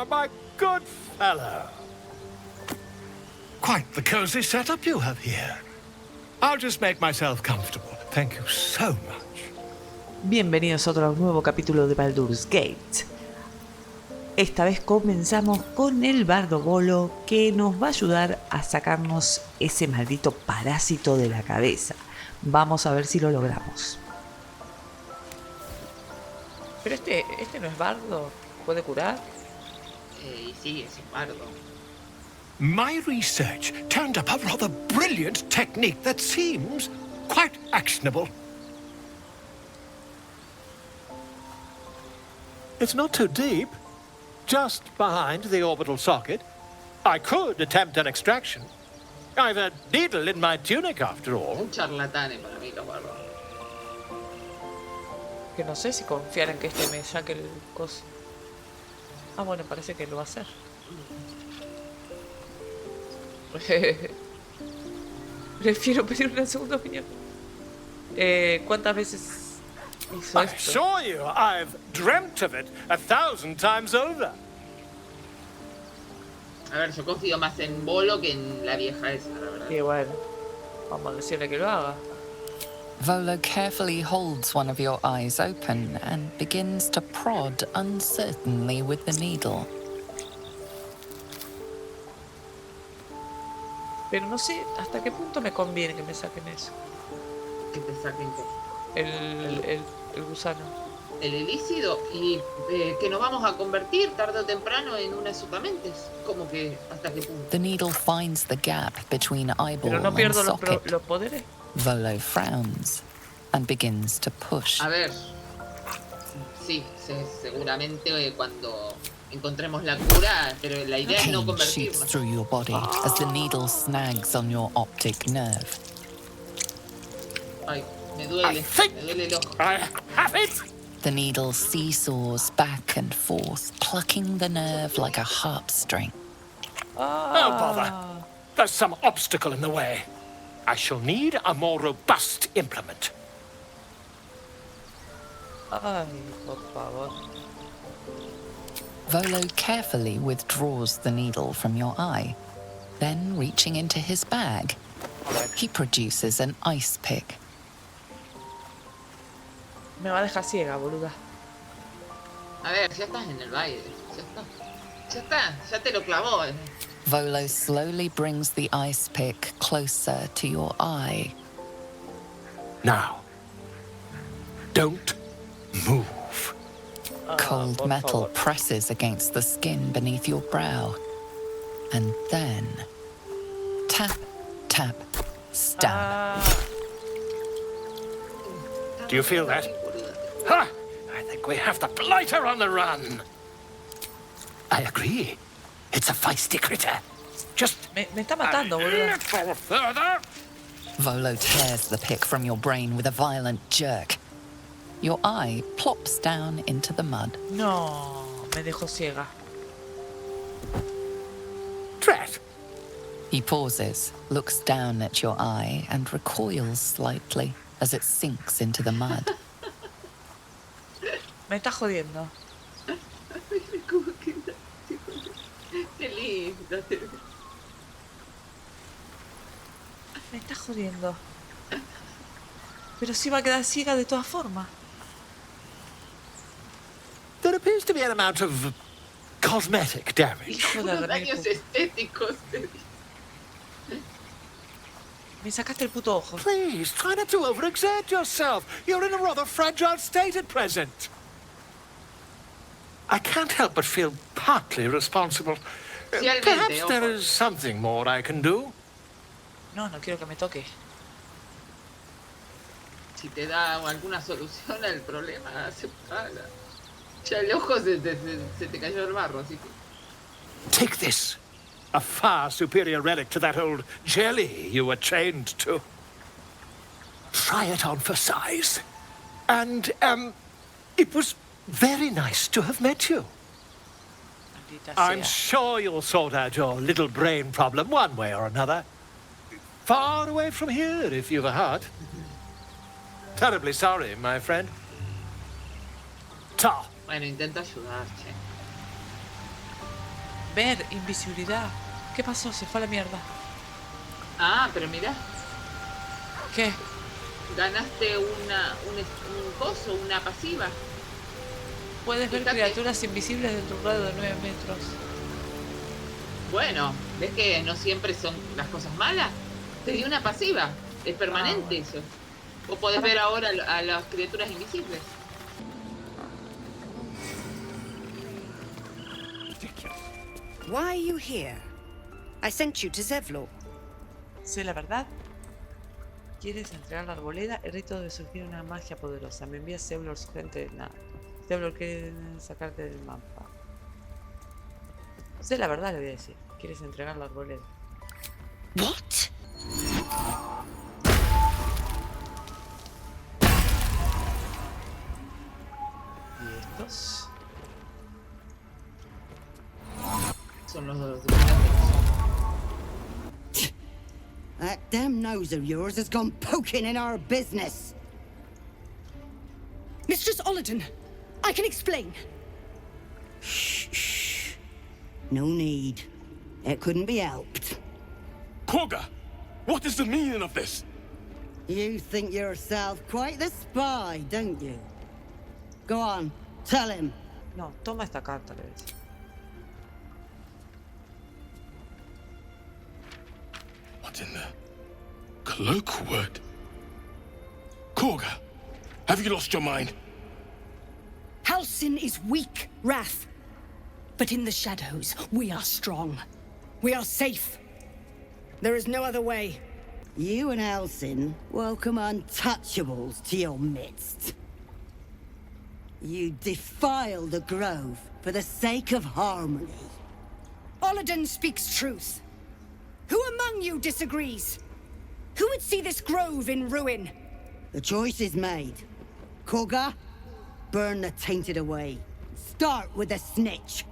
my good fellow. Quite the cozy setup you have here. I'll just make myself comfortable. Thank you so much. Bienvenidos a otro nuevo capítulo de Baldur's Gate. Esta vez comenzamos con el bardo bolo que nos va a ayudar a sacarnos ese maldito parásito de la cabeza. Vamos a ver si lo logramos. Pero este no es bardo. ¿Puede curar? Sí, es un bardo. My research turned up a rather brilliant technique that seems quite actionable. It's not too deep. Just behind the orbital socket. I could attempt an extraction. I've a needle in my tunic, after all. Un charlatán para mí, los bardos. Que no sé si confiar en que este me saque el coso. Ah, bueno, parece que lo va a hacer. Prefiero pedir una segunda opinión. ¿Cuántas veces hizo I esto? assure you, I've dreamt of it 1,000 times over. A ver, yo confío más en Bolo que en la vieja esa, la verdad. Y bueno, vamos a decirle que lo haga. Volo carefully holds one of your eyes open and begins to prod uncertainly with the needle. Pero no sé hasta qué punto me conviene que me saquen eso. Que te saquen qué. El gusano. El ilícido y que nos vamos a convertir tarde o temprano en unas sutamentes. Como que hasta qué punto. The needle finds the gap between eyeball Pero no and pierdo socket. los poderes. Volo frowns and begins to push. A ver. Sí, seguramente cuando encontremos la cura, pero la idea es no Pain shoots convertirnos. through your body as the needle snags on your optic nerve. Ay, me duele el ojo. I have it! The needle seesaws back and forth, plucking the nerve like a harp string. Oh, bother. There's some obstacle in the way. I shall need a more robust implement. Ay, por favor. Volo carefully withdraws the needle from your eye. Then, reaching into his bag, he produces an ice pick. Me va a dejar ciega, boluda. A ver, ya estás en el baile. Ya te lo clavó. Volo slowly brings the ice pick closer to your eye. Now, don't move. Cold por metal favor. presses against the skin beneath your brow. And then, tap, tap, stab. Do you feel that? Ha! I think we have the blighter on the run. I agree. It's a feisty critter. Just Me está matando, a boluda. little further. Volo tears the pick from your brain with a violent jerk. Your eye plops down into the mud. No, me dejó ciega. Drat. He pauses, looks down at your eye, and recoils slightly as it sinks into the mud. Me está jodiendo. Qué lindo. Me está jodiendo. Pero sí va a quedar ciega de todas formas. There appears to be an amount of cosmetic damage. Hijo de Unos remil daños pu- estéticos. Me sacaste el puto ojo. Please, try not to overexert yourself. You're in a rather fragile state at present. I can't help but feel partly responsible. Parcialmente, Perhaps there ojo. is something more I can do. No, no quiero que me toque. Si te da alguna solución al problema, aceptala. Ya el ojo se te cayó el barro, así que... Take this. A far superior relic to that old jelly you were chained to. Try it on for size. And, it was very nice to have met you. Maldita I'm sea. sure you'll sort out your little brain problem one way or another. Far away from here, if you've a heart. Terribly sorry, my friend. Ta. Bueno, intenta ayudar, che. Ver, invisibilidad. ¿Qué pasó? Se fue a la mierda. Ah, pero mirá, ¿Qué? ganaste un coso, una pasiva. Puedes ver Fíjate. criaturas invisibles dentro de un radio de 9 metros. Bueno, ¿ves que no siempre son las cosas malas? Te di una pasiva, es permanente bueno. eso. Vos podés ver ahora a las criaturas invisibles. Why are you here? I sent you to Zevlor. Sé la verdad. ¿Quieres entregar la arboleda? El rito debe surgir una magia poderosa. Me envía Zevlor su gente. Nada. Zevlor quiere sacarte del mapa. Sé la verdad, le voy a decir. ¿Quieres entregar la arboleda? What? ¿Y estos? Son los dos. That damn nose of yours has gone poking in our business. Mistress Ollerton, I can explain. Shh. No need. It couldn't be helped. Koga, what is the meaning of this? You think yourself quite the spy, don't you? Go on, tell him. No, toma esta carta, le voy a decir. What in the colloquial word? Koga, have you lost your mind? Halsin is weak, Wrath. But in the shadows, we are strong. We are safe. There is no other way. You and Halsin welcome untouchables to your midst. You defile the grove for the sake of harmony. Ollerton speaks truth. Who among you disagrees? Who would see this grove in ruin? The choice is made. Koga, burn the tainted away. Start with the snitch.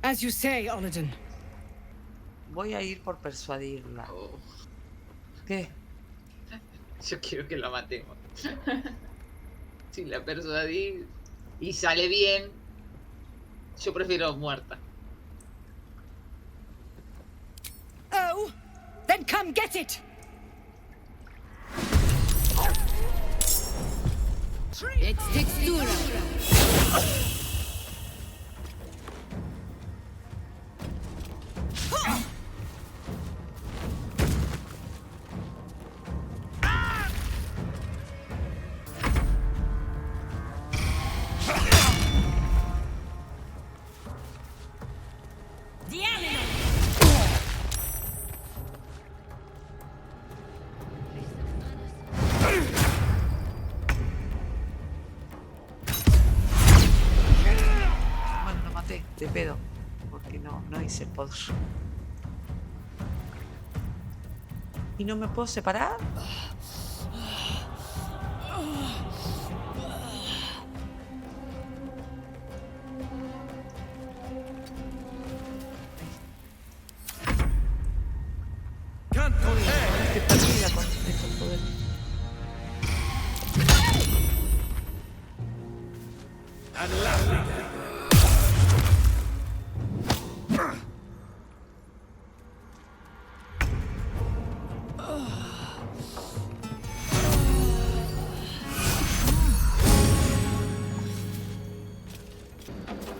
As you say, Ollerton. Voy a ir por persuadirla. Oh, ¿Qué? yo quiero que la matemos. Si la persuadí y sale bien, yo prefiero muerta. Oh, then come get it! It's textura. Bueno, lo maté, de pedo. Porque no hice poder. ¿Y no me puedo separar? Estoy perdida con estos poderes.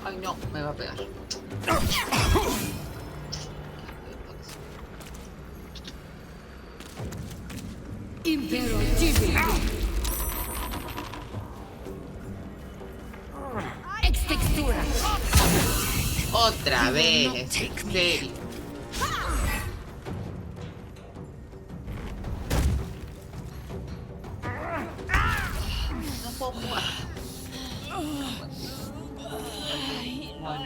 Ay no, me va a pegar. Otra vez, en serio. No puedo jugar. Bueno,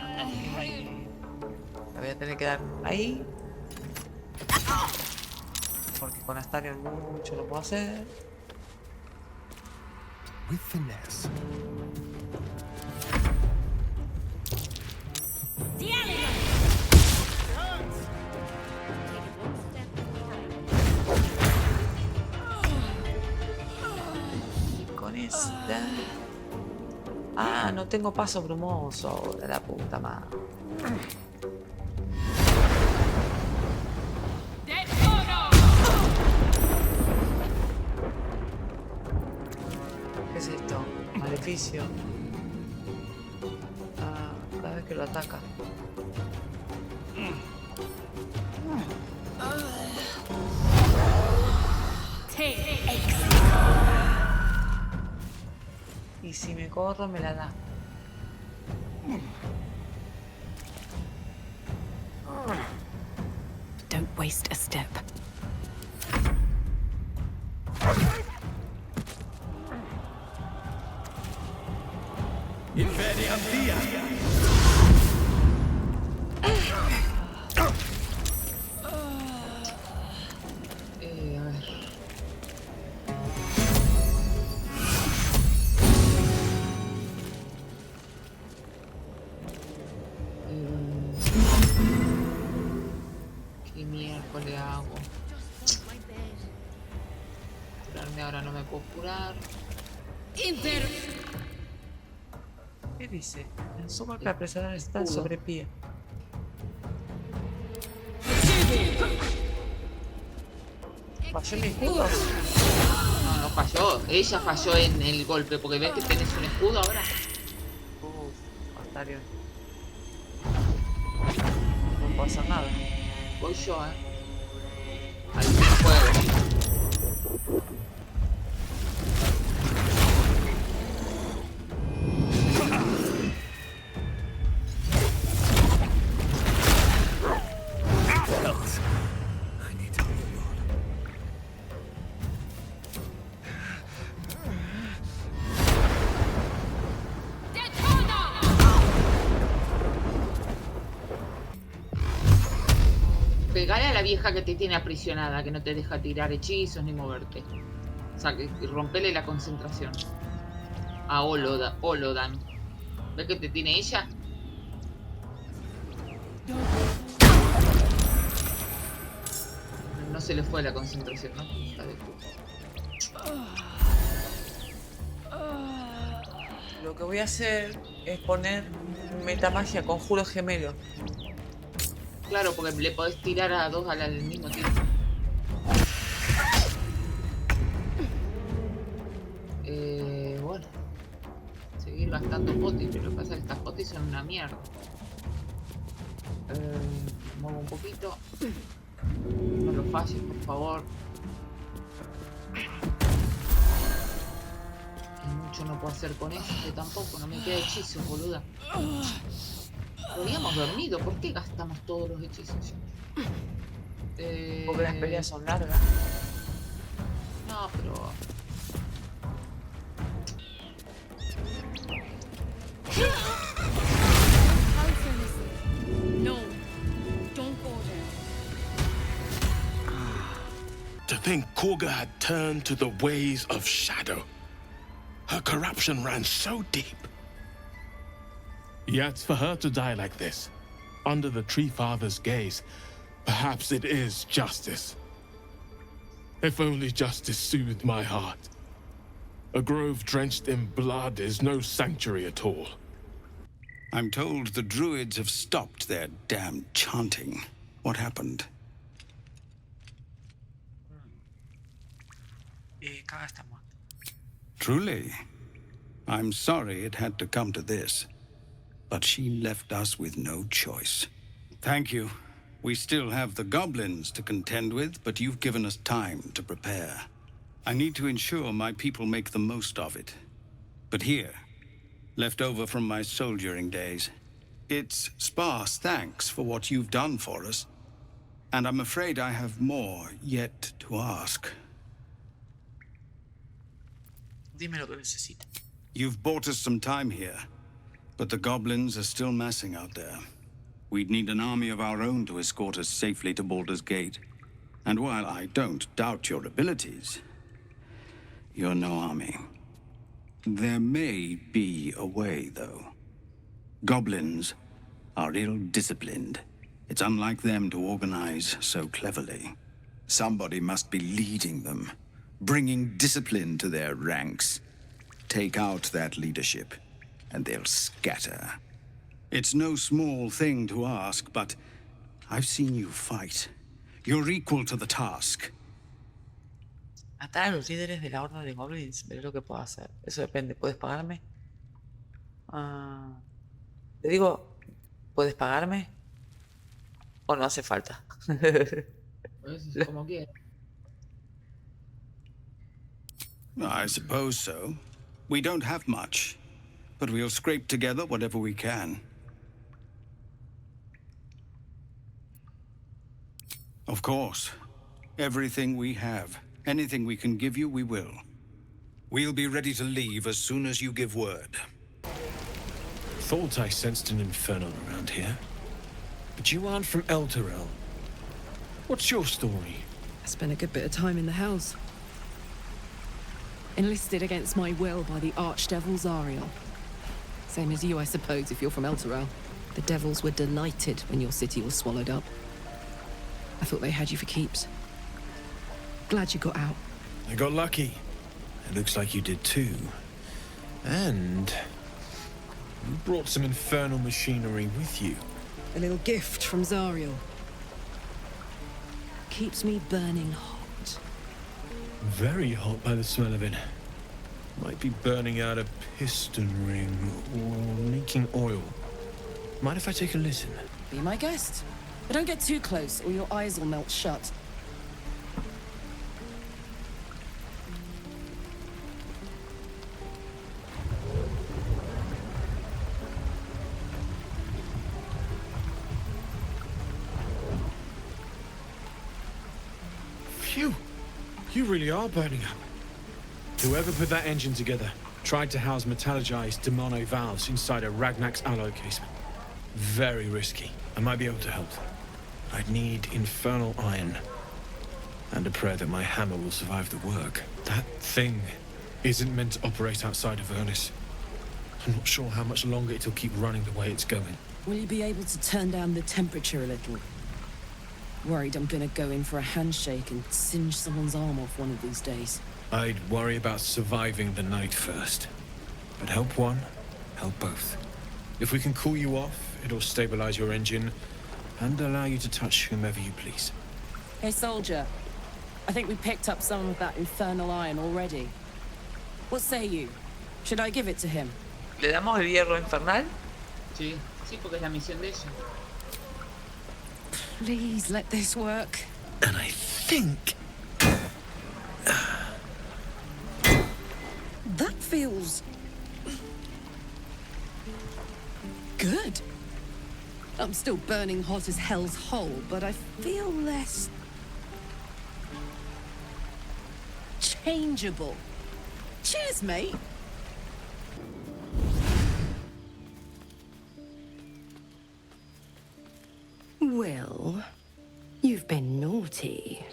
la voy a tener que dar ahí. Porque con Astarion mucho lo puedo hacer. With finesse. Con esta. Ah, no tengo paso brumoso ahora, la puta madre. beneficio cada vez que lo ataca. Y si me corro me la da. Don't waste a step. A ver. ¿Qué miércoles hago? Curarme ahora no me puedo curar. ¿Qué dice? El super para presionar está sobre pie. ¿Falló mi escudo? No, no falló. Ella falló en el golpe porque ves que tenés un escudo ahora. Bastante. No puedo hacer nada. Voy yo, al videojuego. Pegale a la vieja que te tiene aprisionada, que no te deja tirar hechizos ni moverte. O sea, que rompele la concentración. A Olodan. ¿Ves que te tiene ella? No se le fue la concentración, ¿no? La de Lo que voy a hacer es poner metamagia conjuro gemelo. Claro, porque le podés tirar a dos al mismo tiempo. Bueno. Seguir gastando potis, pero lo que pasa es que estas potis son una mierda. Muevo un poquito. No lo falles, por favor. Que mucho no puedo hacer con este tampoco. No me queda hechizo, boluda. Lo habíamos dormido. ¿Por qué gastamos todos los hechizos? Porque las peleas son largas. No, pero... No, don't go there. To think Korga had turned to the ways of shadow. Her corruption ran so deep. Yet for her to die like this, under the Tree Father's gaze, perhaps it is justice. If only justice soothed my heart. A grove drenched in blood is no sanctuary at all. I'm told the druids have stopped their damn chanting. What happened? Kaga está muerto. Truly, I'm sorry it had to come to this. But she left us with no choice. Thank you. We still have the goblins to contend with, but you've given us time to prepare. I need to ensure my people make the most of it. But here, left over from my soldiering days, it's sparse thanks for what you've done for us. And I'm afraid I have more yet to ask. Dime lo que necesita. You've bought us some time here, but the goblins are still massing out there. We'd need an army of our own to escort us safely to Baldur's Gate. And while I don't doubt your abilities, you're no army. There may be a way, though. Goblins are ill-disciplined. It's unlike them to organize so cleverly. Somebody must be leading them, bringing discipline to their ranks. Take out that leadership, and they'll scatter. It's no small thing to ask, but I've seen you fight. You're equal to the task. Matar a los líderes de la horda de goblins. Veré lo que puedo hacer. Eso depende. ¿Puedes pagarme? Le digo, ¿puedes pagarme? ¿O no hace falta? Pues, como quieras. I suppose so. We don't have much, but we'll scrape together whatever we can. Of course. Everything we have. Anything we can give you, we will. We'll be ready to leave as soon as you give word. Thought I sensed an infernal around here. But you aren't from Elturel. What's your story? I spent a good bit of time in the Hells. Enlisted against my will by the Archdevil Zariel. Same as you, I suppose, if you're from Elturel. The devils were delighted when your city was swallowed up. I thought they had you for keeps. Glad you got out. I got lucky. It looks like you did too. And you brought some infernal machinery with you. A little gift from Zariel. Keeps me burning hot. Very hot by the smell of it. Might be burning out a piston ring or leaking oil. Mind if I take a listen? Be my guest. But don't get too close or your eyes will melt shut. Phew! You really are burning up. Whoever put that engine together tried to house metallogized demono valves inside a Ragnak's alloy casement. Very risky. I might be able to help. I'd need infernal iron. And a prayer that my hammer will survive the work. That thing isn't meant to operate outside of Ernest. I'm not sure how much longer it'll keep running the way it's going. Will you be able to turn down the temperature a little? Worried I'm gonna go in for a handshake and singe someone's arm off one of these days. I'd worry about surviving the night first. But help one, help both. If we can cool you off, it'll stabilize your engine and allow you to touch whomever you please. Hey, soldier. I think we picked up some of that infernal iron already. What say you? Should I give it to him? ¿Le damos el hierro infernal? Sí, sí, porque es la misión de ella. Please let this work. And I think... That feels... good. I'm still burning hot as hell's hole, but I feel less... changeable. Cheers, mate. Well, you've been naughty.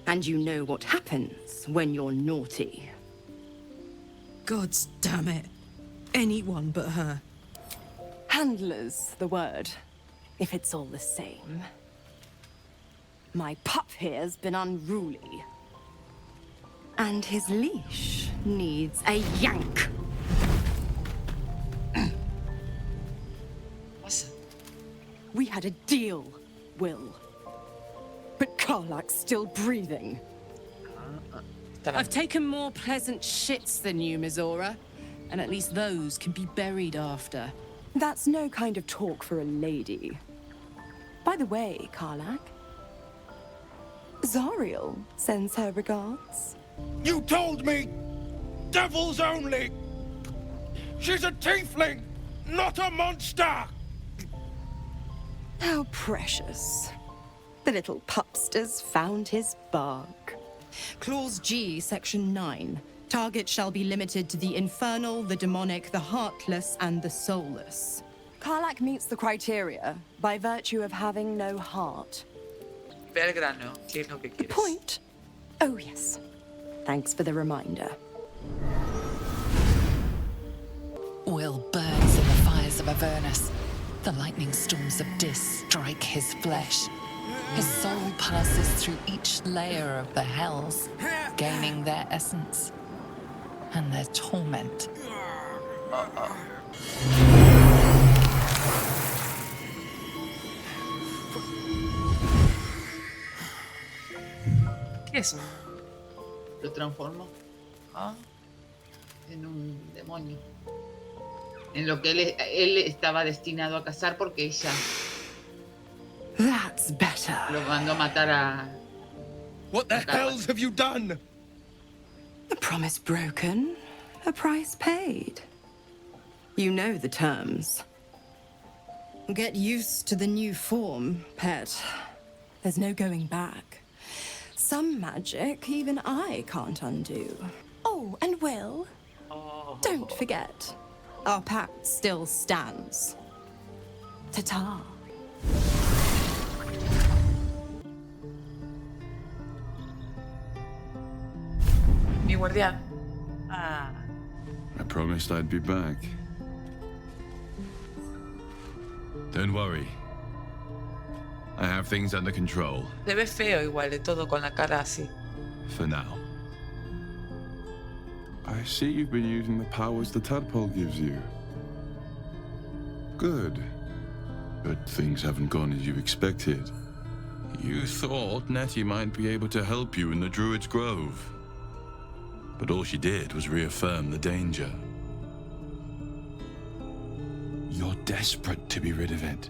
And you know what happens when you're naughty. Gods damn it. Anyone but her. Handler's the word, if it's all the same. My pup here's been unruly. And his leash needs a yank. We had a deal, Will. But Karlak's still breathing. I've taken more pleasant shits than you, Mizora. And at least those can be buried after. That's no kind of talk for a lady. By the way, Karlak, Zariel sends her regards. You told me! Devils only! She's a tiefling, not a monster! How precious. The little pupster's found his bark. Clause G, Section 9. Target shall be limited to the infernal, the demonic, the heartless, and the soulless. Karlak meets the criteria by virtue of having no heart. Ve al grano, ¿qué es lo que quieres? Point? Oh, yes. Thanks for the reminder. Will burns in the fires of Avernus. The lightning storms of Dis strike his flesh. His soul passes through each layer of the hells, gaining their essence and their torment. ¿Qué es? Lo transformó ¿Ah? en un demonio. En lo que él estaba destinado a cazar porque ella That's better. lo mandó a matar a... What the hells have you done? A promise broken, a price paid. You know the terms. Get used to the new form, pet. There's no going back. Some magic even I can't undo. Oh, and Will, don't forget, our pact still stands. Ta-ta. Mi guardián. Ah. I promised I'd be back. Don't worry. I have things under control. Se ve feo igual de todo con la cara así. For now. I see you've been using the powers the tadpole gives you. Good. But things haven't gone as you expected. You thought Nettie might be able to help you in the Druid's Grove. But all she did was reaffirm the danger. You're desperate to be rid of it.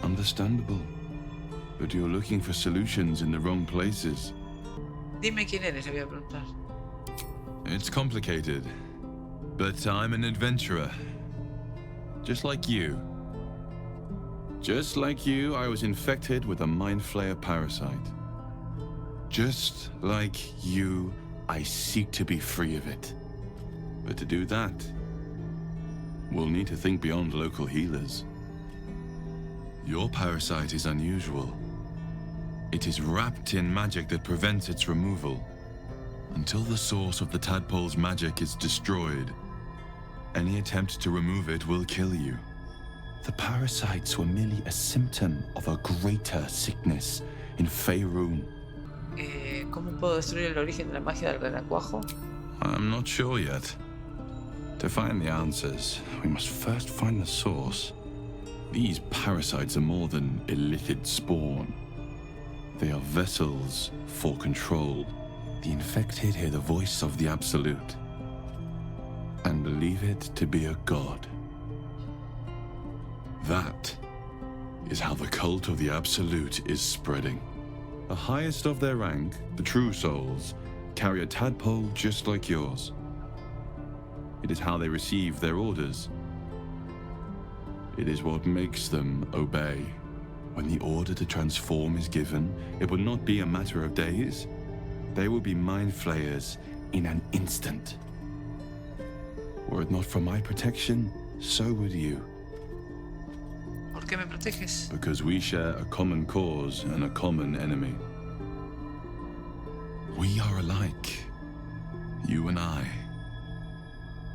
Understandable. But you're looking for solutions in the wrong places. Dime quién eres, le voy a preguntar. It's complicated, but I'm an adventurer. Just like you. Just like you, I was infected with a Mind Flayer parasite. Just like you, I seek to be free of it. But to do that, we'll need to think beyond local healers. Your parasite is unusual. It is wrapped in magic that prevents its removal. Until the source of the tadpole's magic is destroyed, any attempt to remove it will kill you. The parasites were merely a symptom of a greater sickness in Faerun. ¿Cómo puedo destruir el origen de la magia del renacuajo? I'm not sure yet. To find the answers, we must first find the source. These parasites are more than illithid spawn. They are vessels for control. The infected hear the voice of the Absolute and believe it to be a god. That is how the cult of the Absolute is spreading. The highest of their rank, the true souls, carry a tadpole just like yours. It is how they receive their orders. It is what makes them obey. When the order to transform is given, it will not be a matter of days. They will be mind flayers in an instant. Were it not for my protection, so would you. ¿Por qué me proteges? Because we share a common cause and a common enemy. We are alike, you and I.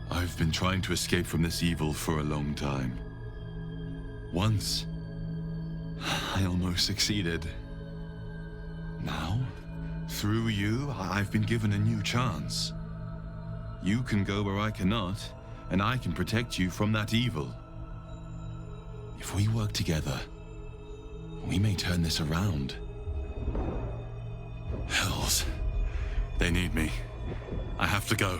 I've been trying to escape from this evil for a long time. Once, I almost succeeded. Now, through you, I've been given a new chance. You can go where I cannot, and I can protect you from that evil. If we work together, we may turn this around. Hells. They need me. I have to go.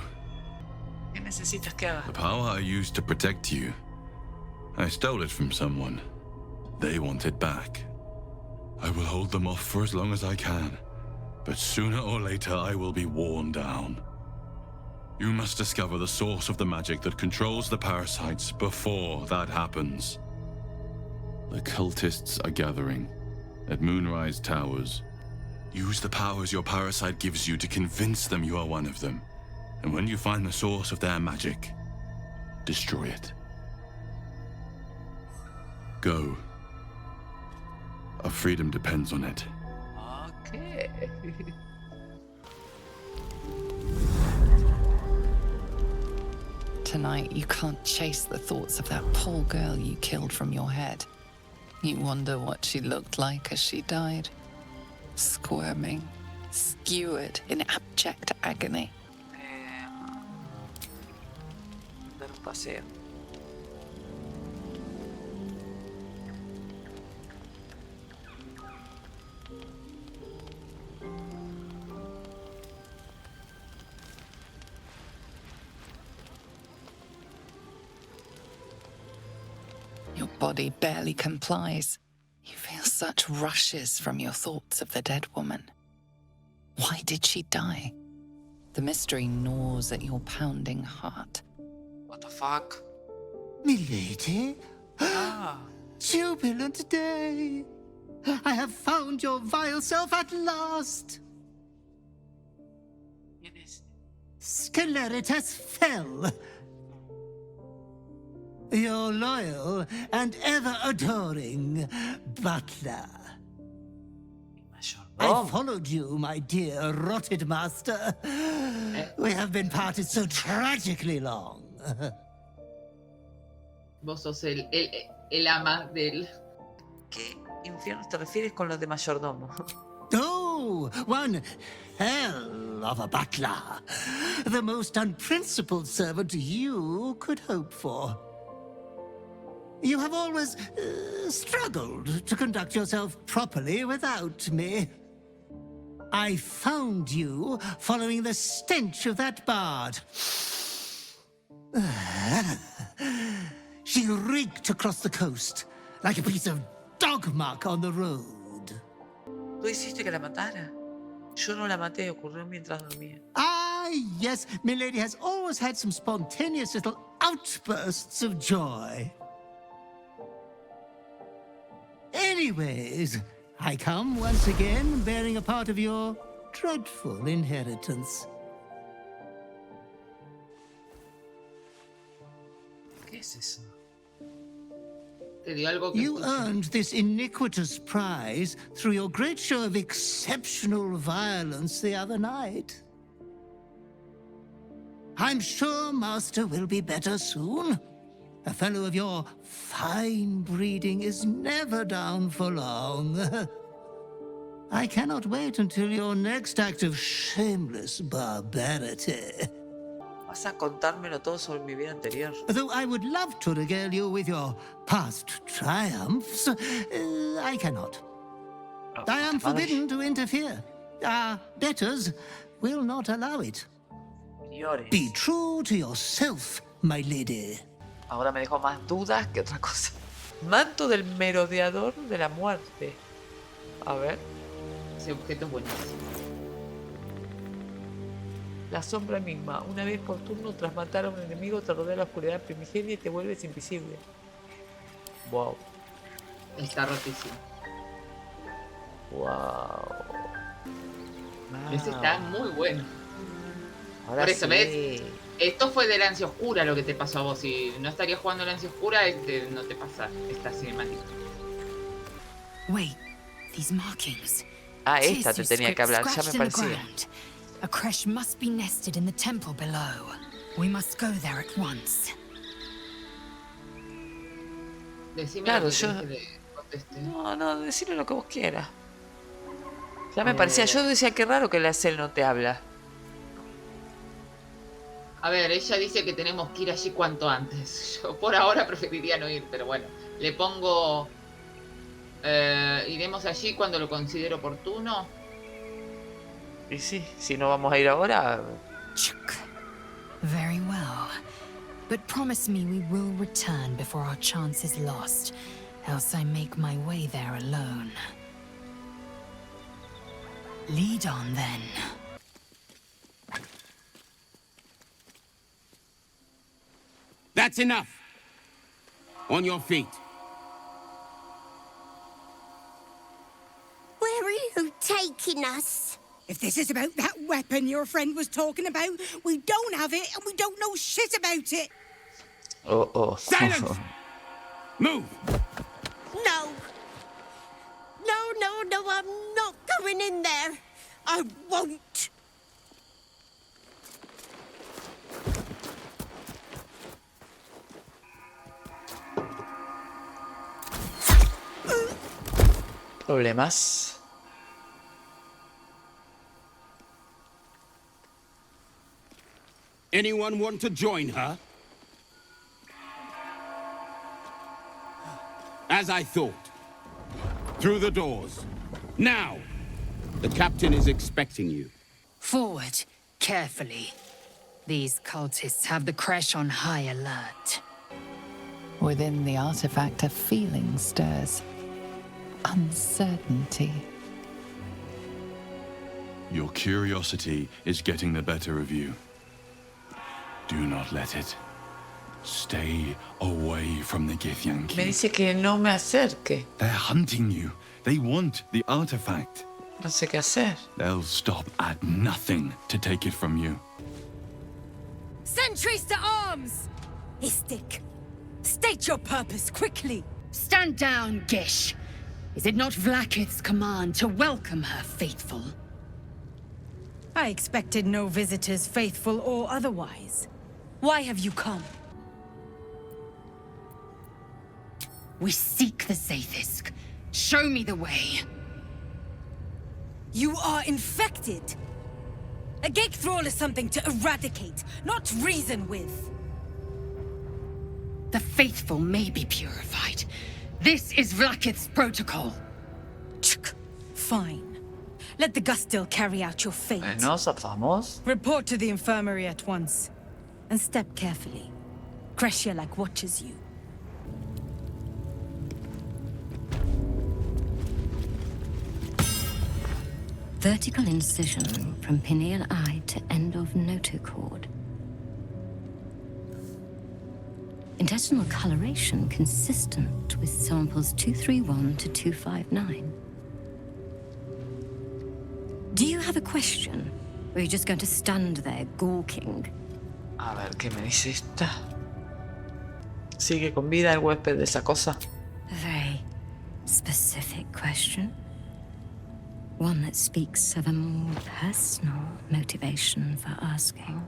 ¿Qué necesitas que haga? The power I used to protect you, I stole it from someone. They want it back. I will hold them off for as long as I can, but sooner or later I will be worn down. You must discover the source of the magic that controls the parasites before that happens. The cultists are gathering at Moonrise Towers. Use the powers your parasite gives you to convince them you are one of them. And when you find the source of their magic, destroy it. Go. Our freedom depends on it. Okay. Tonight, you can't chase the thoughts of that poor girl you killed from your head. You wonder what she looked like as she died. Squirming, skewered in abject agony. Dar un paseo. body barely complies. You feel such rushes from your thoughts of the dead woman. Why did she die? The mystery gnaws at your pounding heart. What the fuck? Milady? Ah. Jubilant day! I have found your vile self at last! Sceleritas fell. Your loyal and ever-adoring butler. I followed you, my dear rotted master. We have been parted so tragically long. Vos sos el ama del... ¿Qué infiernos te refieres con lo de mayordomo? Oh, one hell of a butler. The most unprincipled servant you could hope for. You have always struggled to conduct yourself properly without me. I found you following the stench of that bard. She reeked across the coast like a piece of dog muck on the road. ¿Tú hiciste que la matara? Yo no la maté, ocurrió mientras dormía. Ah, yes, milady has always had some spontaneous little outbursts of joy. Anyways, I come once again bearing a part of your dreadful inheritance. ¿Qué es eso? Te dio algo que You earned this iniquitous prize through your great show of exceptional violence the other night. I'm sure Master will be better soon. A fellow of your fine breeding is never down for long. I cannot wait until your next act of shameless barbarity. Vas a contármelo todo sobre mi vida anterior. Though I would love to regale you with your past triumphs, I cannot. I am forbidden to interfere. Our betters will not allow it. Be true to yourself, my lady. Ahora me dejó más dudas que otra cosa. Manto del merodeador de la muerte. A ver. Ese objeto es buenísimo. La sombra misma. Una vez por turno, tras matar a un enemigo, te rodea la oscuridad primigenia y te vuelves invisible. Wow. Está rotísimo. Wow. Ese está muy bueno. Ahora por eso, sí. ¿ves? Esto fue de la ansia oscura lo que te pasó a vos. Si no estarías jugando la ansia oscura, no te pasa esta cinemática. Wait, these markings. Ah, esta te tenía que hablar, ya me parecía. A creche must be nested in the temple below. We must go there at once. Decime claro, lo que yo... conteste. No, decime lo que vos quieras. Ya me parecía, yo decía que raro que la Cel no te habla. A ver, ella dice que tenemos que ir allí cuanto antes. Yo por ahora preferiría no ir, pero bueno. Le pongo... iremos allí cuando lo considere oportuno. Y sí, si no vamos a ir ahora... Very well. But promise me we will return before our chance is lost. Else I make my way there alone. Lead on then. That's enough. On your feet. Where are you taking us? If this is about that weapon your friend was talking about, we don't have it and we don't know shit about it. Oh. Silence! Move! No. No, I'm not going in there. I won't. Problemas. Anyone want to join her? As I thought. Through the doors. Now! The captain is expecting you. Forward, carefully. These cultists have the creche on high alert. Within the artifact, a feeling stirs. Uncertainty. Your curiosity is getting the better of you. Do not let it. Stay away from the Githyankis. Me dice que no me acerque. They're hunting you. They want the artifact. No sé qué hacer. They'll stop at nothing to take it from you. Sentries to arms! Istik, state your purpose quickly. Stand down, Gish. Is it not Vlaakith's command to welcome her faithful? I expected no visitors, faithful or otherwise. Why have you come? We seek the Zaithisk. Show me the way. You are infected. A gate thrall is something to eradicate, not reason with. The faithful may be purified. This is Vlaakith's protocol. Fine. Let the Gustil carry out your fate. Bueno, zafamos. Report to the infirmary at once. And step carefully. Crescia like watches you. Vertical incision from pineal eye to end of notochord. Intestinal coloration consistent with samples 231 to 259. Do you have a question? Or are you just going to stand there gawking? A ver, ¿qué me dice esta? ¿Sigue con vida el huésped de esa cosa? A very specific question. One that speaks of a more personal motivation for asking.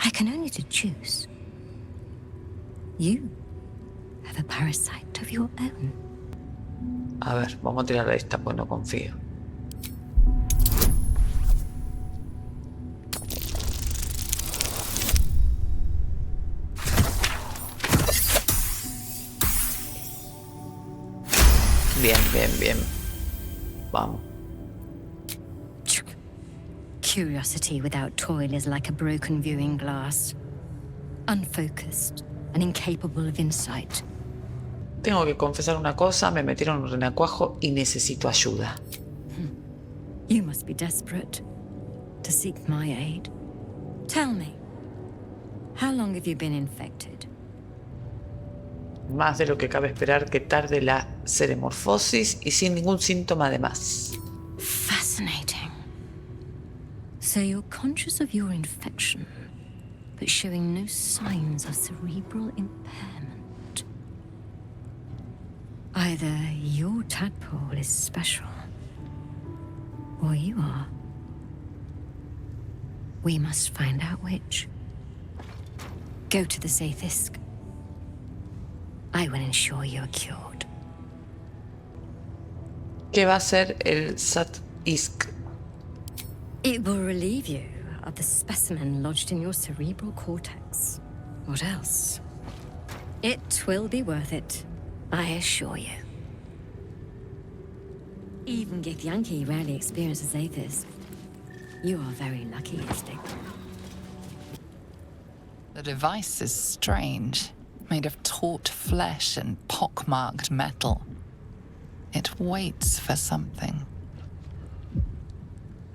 I can only deduce. You have a parasite of your own. A ver, vamos a tirar esta, pues no confío. Bien, bien, bien. Vamos. Curiosity without toil is like a broken viewing glass. Unfocused and incapable of insight. Tengo que confesar una cosa, me metieron un renacuajo y necesito ayuda. You must be desperate to seek my aid. Tell me, how long have you been infected? Más de lo que cabe esperar que tarde la seremorfosis y sin ningún síntoma de más. Fascinating. So you're conscious of your infection, but showing no signs of cerebral impairment. Either your tadpole is special, or you are. We must find out which. Go to the Zaithisk. I will ensure you are cured. ¿Qué va a hacer el Zaithisk? It will relieve you of the specimen lodged in your cerebral cortex. What else? It will be worth it, I assure you. Even Githyanki rarely experiences Aethys. You are very lucky, Istik. The device is strange, made of taut flesh and pockmarked metal. It waits for something.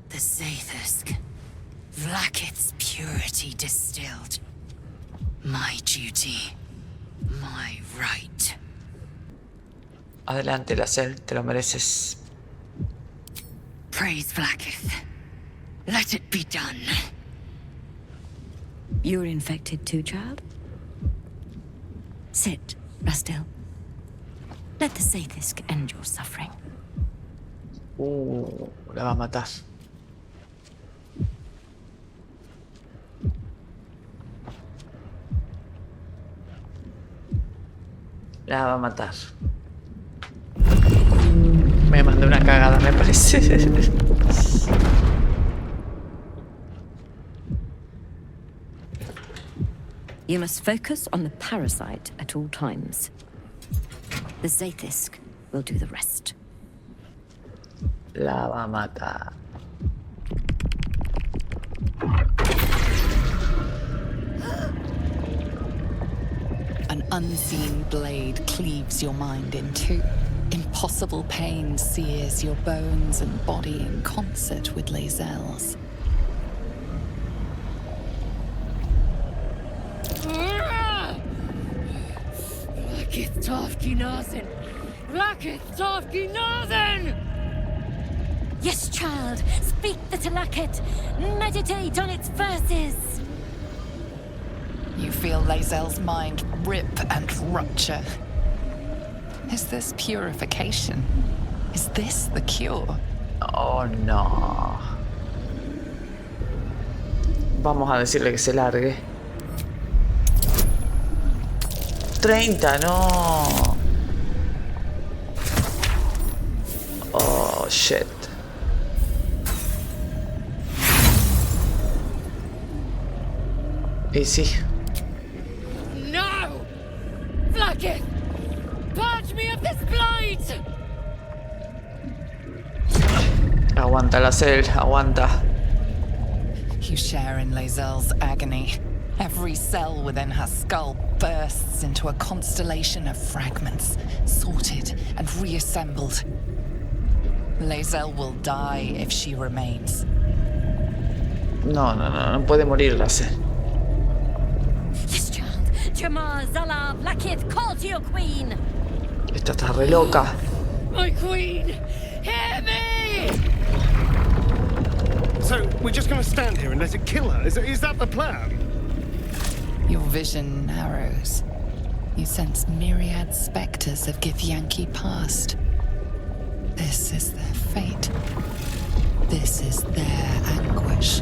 The Zaithisk. Vlaakith's purity distilled. My duty. My right. Adelante, Lacel, te lo mereces. Praise Vlaakith. Let it be done. You're infected too, child? Sit, Rastil. Let the Zaithisk end your suffering. La va a matar. La va a matar. Me mandé una cagada, me parece. You must focus on the parasite at all times. The Zaithisk will do the rest. La va a matar. An unseen blade cleaves your mind in two. Impossible pain sears your bones and body in concert with Lae'zel's. Blacketh Tafki Nazen! Blacketh Tafki Nazen! Yes, child, speak the Talaket. Meditate on its verses. You feel Lae'zel's mind rip and rupture. Is this purification? Is this the cure? Oh, no. Vamos a decirle que se largue. 30, no. Oh, shit. Y sí. No! Blacketh! Purge me of this blight! Aguanta la cel, aguanta. You share in Lae'zel's agony. Every cell within her skull bursts into a constellation of fragments, sorted and reassembled. Lae'zel will die if she remains. No puede morir la cel. Yes, child. Jamar, Zala, Blacketh, call to your queen. Esta está re loca. My queen! Hear me! So, we're just gonna stand here and let it kill her? Is that the plan? Your vision narrows. You sense myriad specters of Githyanki past. This is their fate. This is their anguish.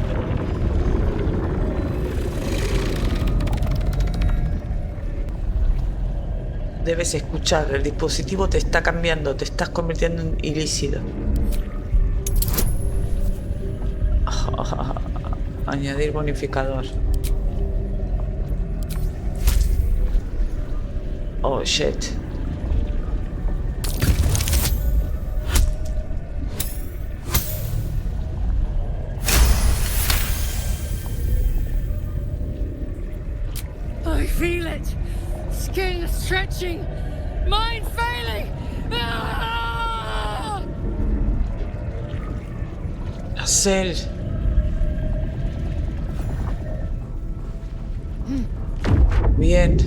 Debes escuchar, el dispositivo te está cambiando, te estás convirtiendo en ilícido. Añadir bonificador. Oh, shit. I feel it! Skin stretching! Mind failing! Ah! Cel. Bien.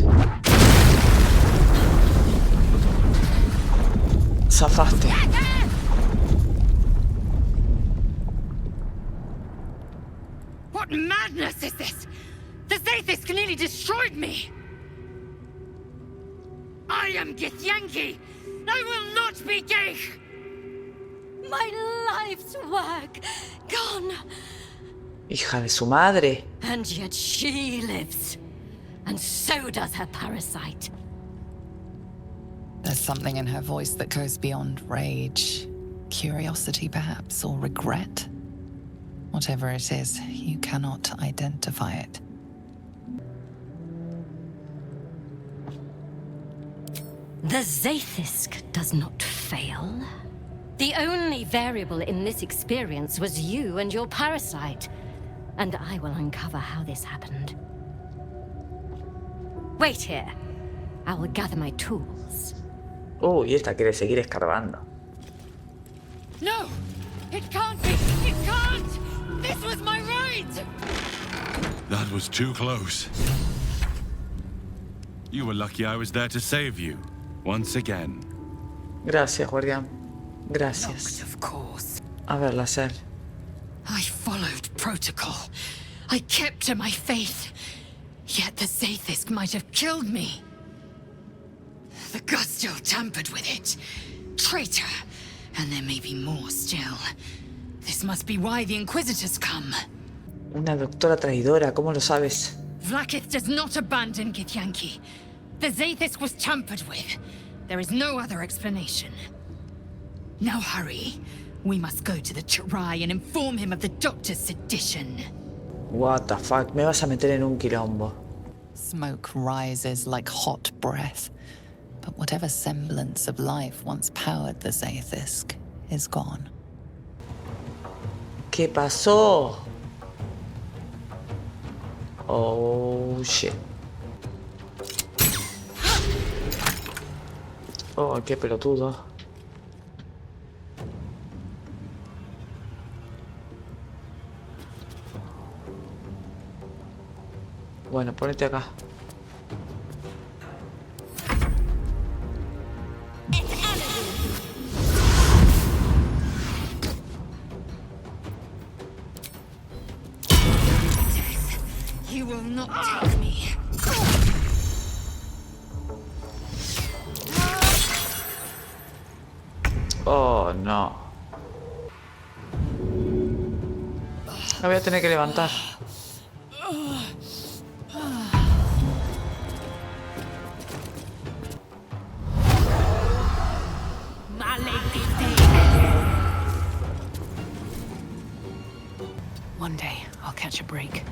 Zafaste. What madness is this? The Zaithisk nearly destroyed me! I am Githyanki! I will not be Geich! My life's work gone. Hija de su madre. And yet she lives. And so does her parasite. There's something in her voice that goes beyond rage. Curiosity, perhaps, or regret. Whatever it is, you cannot identify it. The Zaithisk does not fail. The only variable in this experience was you and your parasite. And I will uncover how this happened. Wait here. I will gather my tools. Oh, y esta quiere seguir escarbando. No! It can't be! It can't! This was my right! That was too close. You were lucky I was there to save you. Once again. Gracias, guardián. Gracias. Locked, of course. A ver, la cel. I followed protocol. I kept to my faith. Yet the Zaithisk might have killed me. The Gustil tampered with it. Traitor. And there may be more still. This must be why the Inquisitors come. Una doctora traidora, ¿cómo lo sabes? Vlaakith does not abandon Githyanki. The Zaithisk was tampered with. There is no other explanation. Now hurry. We must go to the Chirai and inform him of the Doctor's sedition. What the fuck? Me vas a meter en un quilombo. Smoke rises like hot breath. But whatever semblance of life once powered the Zaithisk is gone. ¿Qué pasó? Oh, shit. Oh, qué pelotudo. Bueno, ponete acá. You will not take me. Oh, no. Me voy a tener que levantar. One day, I'll catch a break.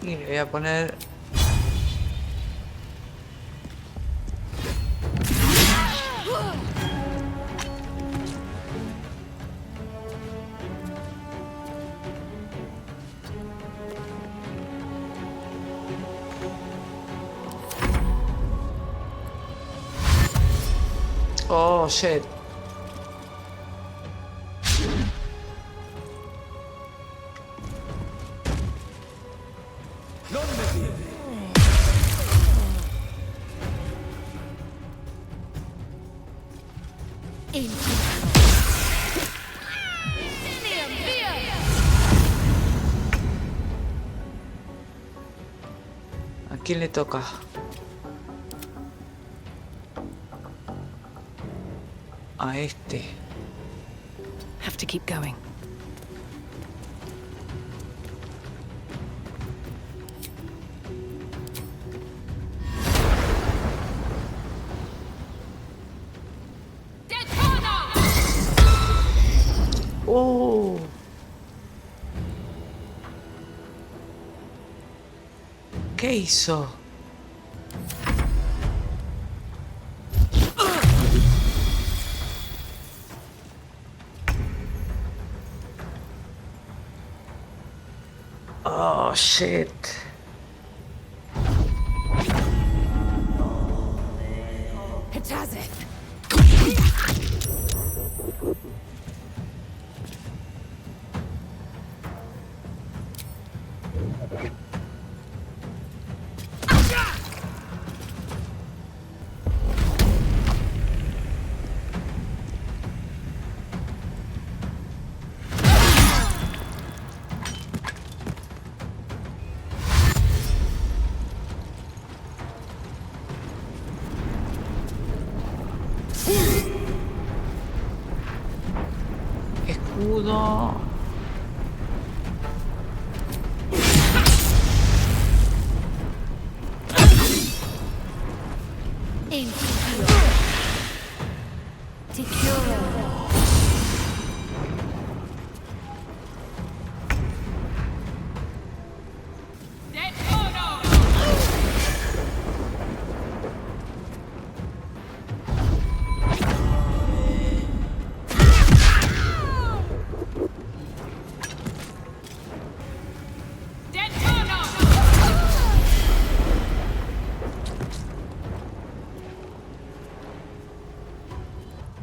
Y le voy a poner... Oh, shit. ¿A quién le toca? A este. Have to keep going. Oh. ¿Qué hizo? Oh, shit. Hitazeth. Escudo.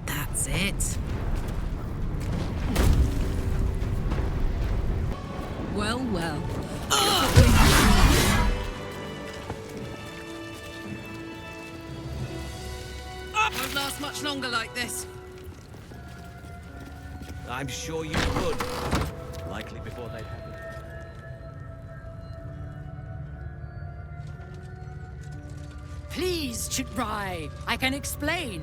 That's it. Well, well. Won't last much longer like this. I'm sure you would. Likely before they'd have it. Please, Chitrai, I can explain.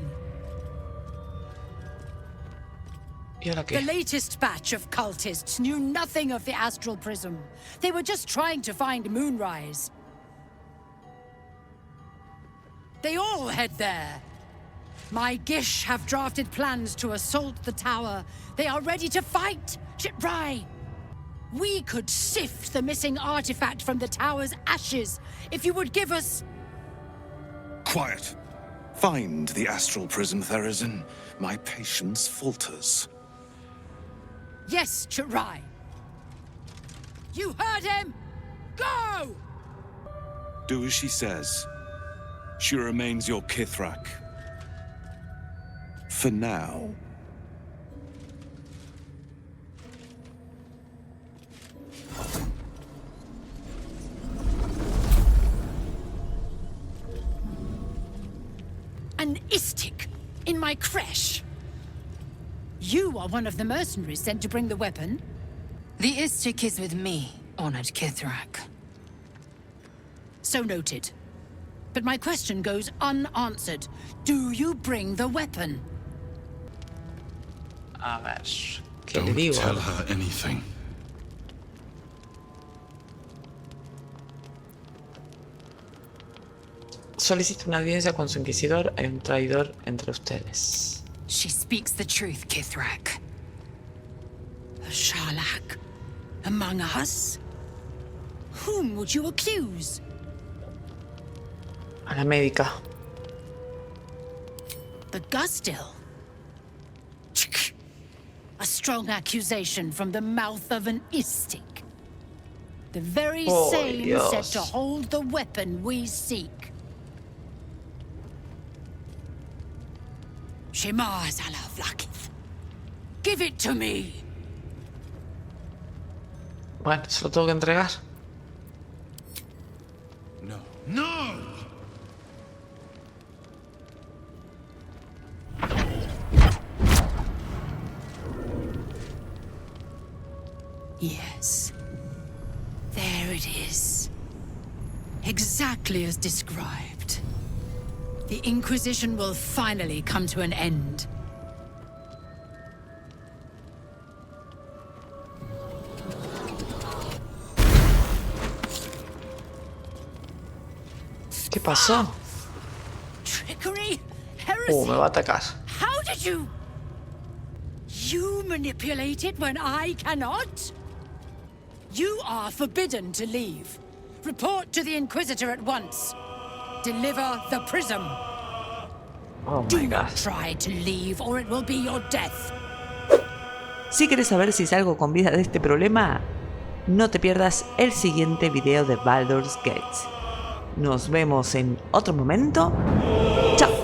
¿Y ahora qué? The latest batch of cultists knew nothing of the astral prism. They were just trying to find Moonrise. They all head there. My Gish have drafted plans to assault the tower. They are ready to fight, Chitrai. We could sift the missing artifact from the tower's ashes if you would give us... Quiet. Find the astral prism, Therazin. My patience falters. Yes, Chirai. You heard him! Go! Do as she says. She remains your Kithrak. For now. An istik in my creche. You are one of the mercenaries sent to bring the weapon. The istik is with me, honored Kithrak. So noted. But my question goes unanswered. Do you bring the weapon? A ver, ¿qué le Don't digo? tell her anything. Solicita una audiencia con su inquisidor. Hay un traidor entre ustedes. She speaks the truth, Kithrak. A Sharlak among us? Whom would you accuse? A la médica. The Gustil. A strong accusation from the mouth of an istik. The very same Dios. said to hold the weapon we seek. Shema Zalavlakith. Give it to me. Bueno, se lo tengo que entregar. No. No! Yes. There it is. Exactly as described. The Inquisition will finally come to an end. ¿Qué pasó? Trickery? Heresy? Me va a atacar. How did you... You manipulate it when I cannot? You are forbidden to leave. Report to the Inquisitor at once. Deliver the prism. Oh my Do God. not try to leave or it will be your death. Si quieres saber si salgo con vida de este problema, no te pierdas el siguiente video de Baldur's Gate. Nos vemos en otro momento. ¡Chao!